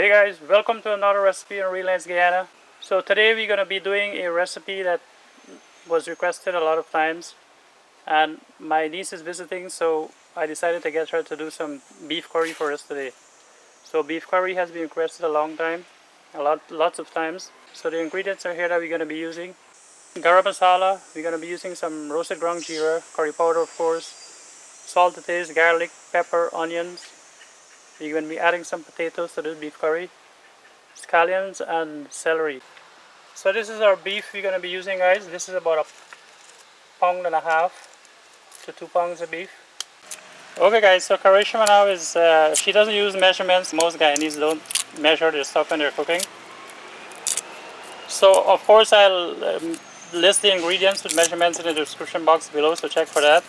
Hey guys, welcome to another recipe in Relands, Guyana. So today we're going to be doing a recipe that was requested a lot of times, and my niece is visiting, so I decided to get her to do some beef curry for us today. So beef curry has been requested a long time, lots of times. So the ingredients are here that we're going to be using. Garam masala, we're going to be using some roasted ground geera, curry powder of course, salt to taste, garlic, pepper, onions. We're going to be adding some potatoes to this beef curry, scallions and celery. So this is our beef we're going to be using, guys. This is about 1.5 to 2 pounds of beef. Okay guys, so Karishma now is, she doesn't use measurements. Most Guyanese don't measure their stuff when they're cooking. So of course I'll list the ingredients with measurements in the description box below, so check for that.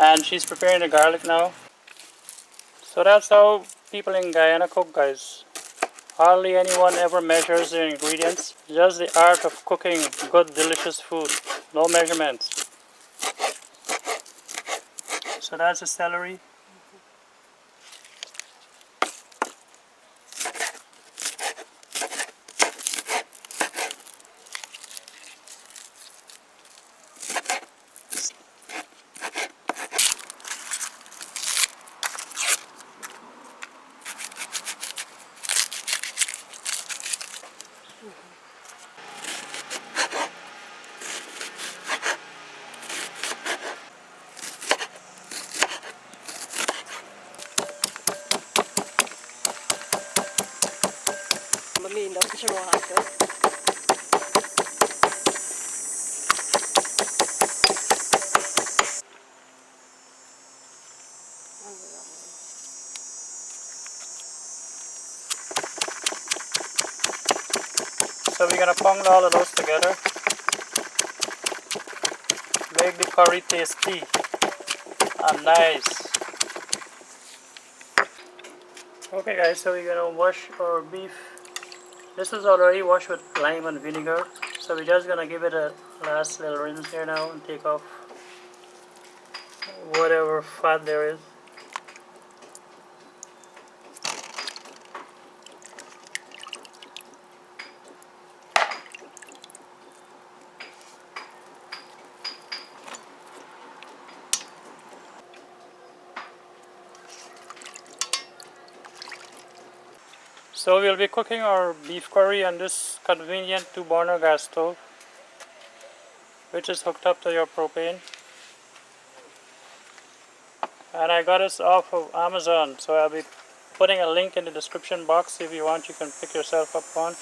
And she's preparing the garlic now. So that's how people in Guyana cook, guys. Hardly anyone ever measures their ingredients. Just the art of cooking good, delicious food. No measurements. So that's the celery. So we're gonna pound all of those together. Make the curry tasty and nice. Okay guys, so we're gonna wash our beef. This is already washed with lime and vinegar. So we're just gonna give it a last little rinse here now and take off whatever fat there is. So we'll be cooking our beef curry on this convenient 2-burner gas stove, which is hooked up to your propane. And I got this off of Amazon, so I'll be putting a link in the description box. If you want, you can pick yourself up one.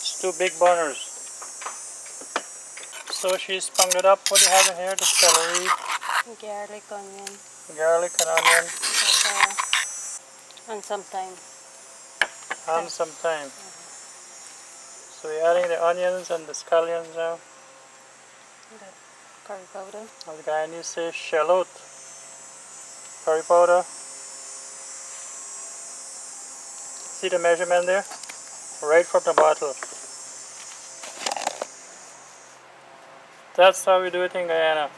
It's 2 big burners. So she's pumped it up. What do you have in here? The celery, garlic, onion, garlic and onion, pepper, and some thyme. and some thyme. So we're adding the onions and the scallions now. Curry powder. As the Guyanese say, shallot. Curry powder. See the measurement there? Right from the bottle. That's how we do it in Guyana.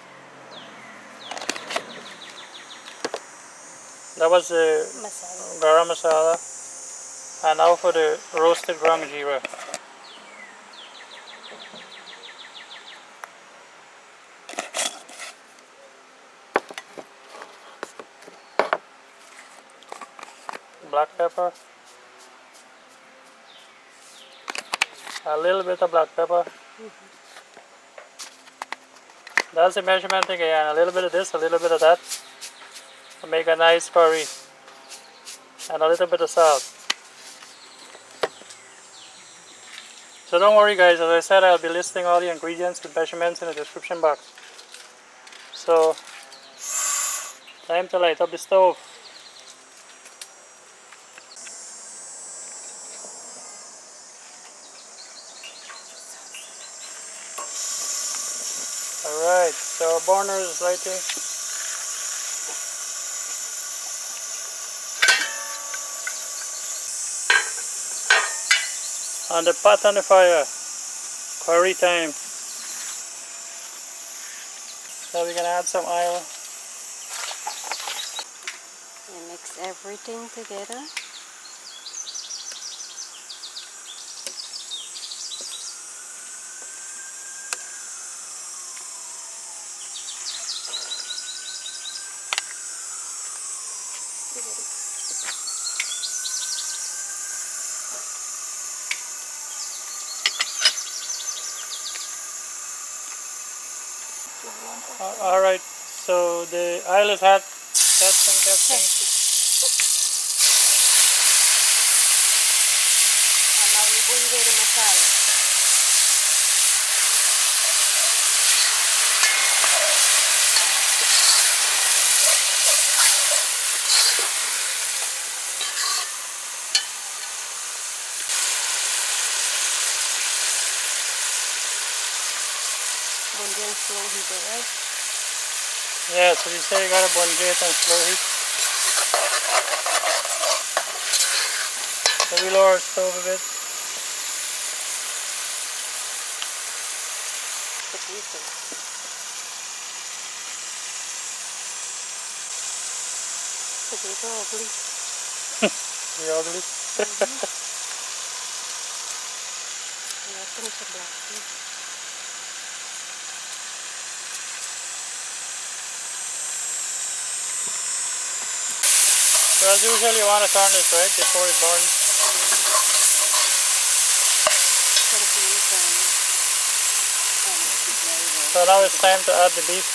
That was the garam masala. And now for the roasted ground geera. Black pepper. A little bit of black pepper. That's the measurement thing again. A little bit of this, a little bit of that. To make a nice curry. And a little bit of salt. So don't worry guys, as I said, I'll be listing all the ingredients with measurements in the description box. So, time to light up the stove. Alright, so our burner is lighting. On the pot on the fire, curry time. So we're gonna add some oil. And mix everything together. Alright, so the oil is hot. Testing. And now you bunje the masala. Bunje and slow heat, right? Yeah, so you say you gotta bunje it on slow heat. So we lower the stove a bit. Potato. Potato ugly. The ugly. Welcome to black tea. So as usual you want to turn this, right, before it burns. So now it's time to add the beef.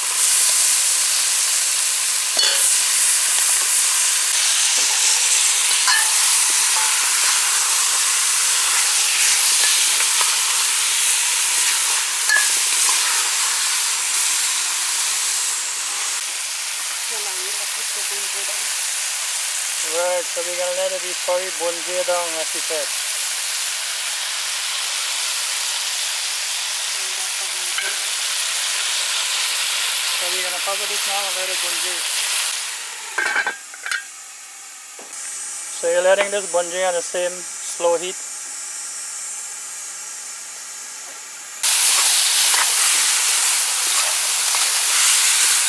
Right, so we're gonna let it be curry bunje down as we said. So we're gonna cover this now and let it bunje. So you're letting this bunje on the same slow heat.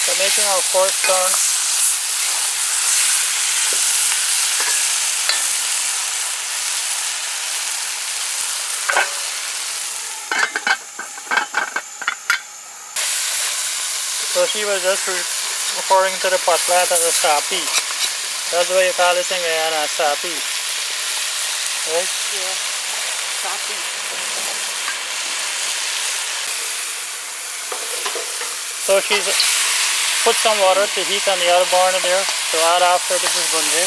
So making our first turn. So she was just referring to the patlat as a sapi. That's why you call this in Guyana a sapi. Right? Yeah, sapi. So she's put some water to heat on the other burner there. So add after this is bunje.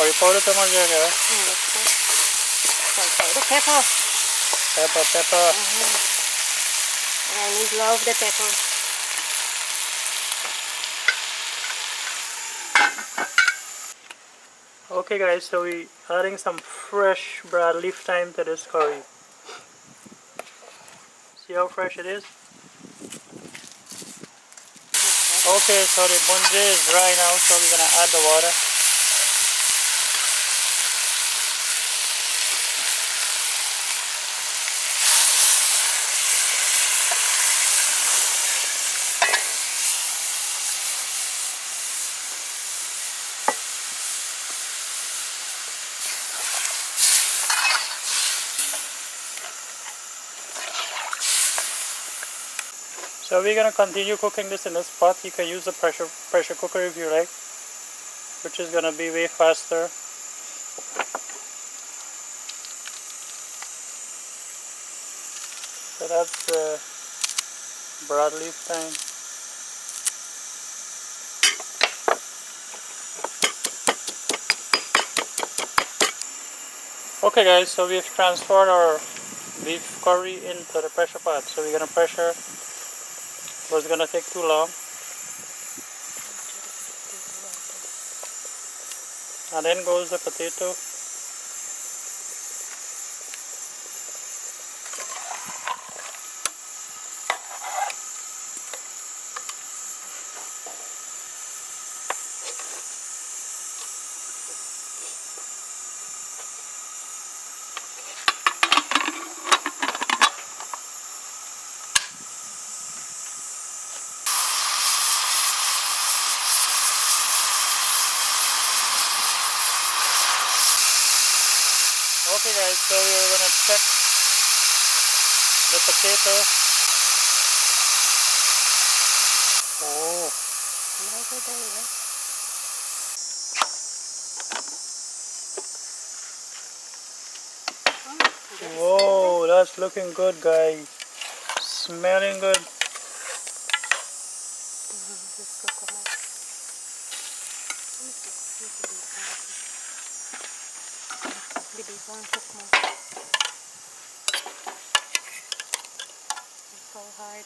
Or you pour it to bunje, right? The pepper. Pepper. I need love the pepper. Okay guys, so we adding some fresh broadleaf thyme to this curry. See how fresh it is? Okay, so the bunje is dry now, so we're gonna add the water. So we're gonna continue cooking this in this pot. You can use the pressure cooker if you like, which is gonna be way faster. So that's the broadleaf thyme. Okay guys, so we've transferred our beef curry into the pressure pot. So we're gonna pressure, but it's gonna take too long. And then goes the potato. Okay guys, so we're gonna check the potato. Oh, whoa, that's looking good, guys. Smelling good. So hard.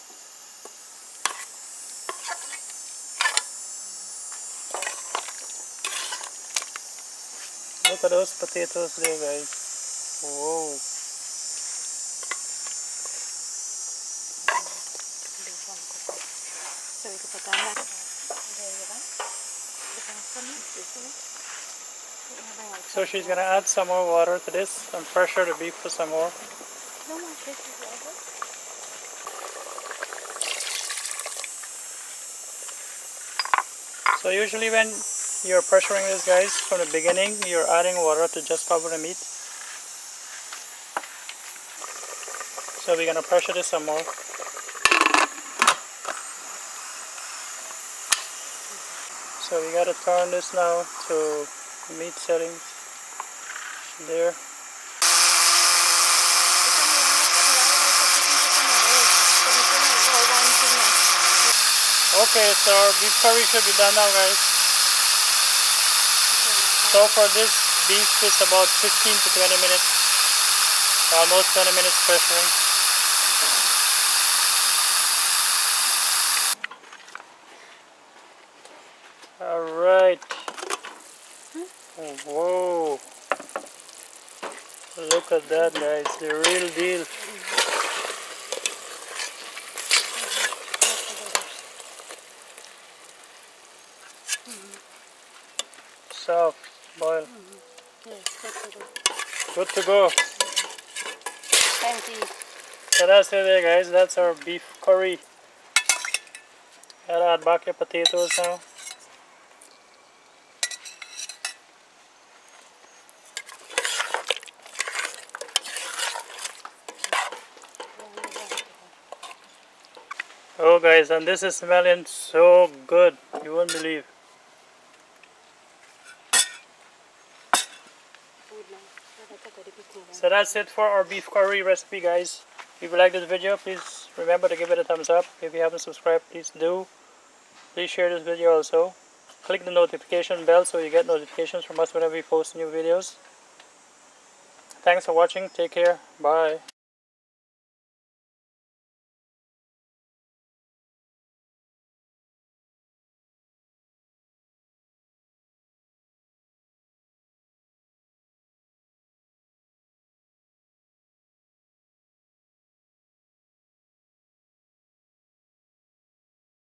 Look at those potatoes there, guys. Whoa. So we can put that back. So she's gonna add some more water to this and pressure the beef for some more. So usually when you're pressuring this, guys, from the beginning, you're adding water to just cover the meat. So we're gonna pressure this some more. So we gotta turn this now to meat settings. There. Okay, so our beef curry should be done now, guys. So for this beef, it's about 15 to 20 minutes. Almost 20 minutes pressuring. Alright. Whoa. Look at that, guys. The real deal. Soft boil. Good to go. Thank you. So that's it there, guys. That's our beef curry. Gotta add back your potatoes now. Oh guys, and this is smelling so good. You won't believe. So that's it for our beef curry recipe, guys. If you like this video, please remember to give it a thumbs up. If you haven't subscribed, please do. Please share this video also. Click the notification bell so you get notifications from us whenever we post new videos. Thanks for watching. Take care. Bye.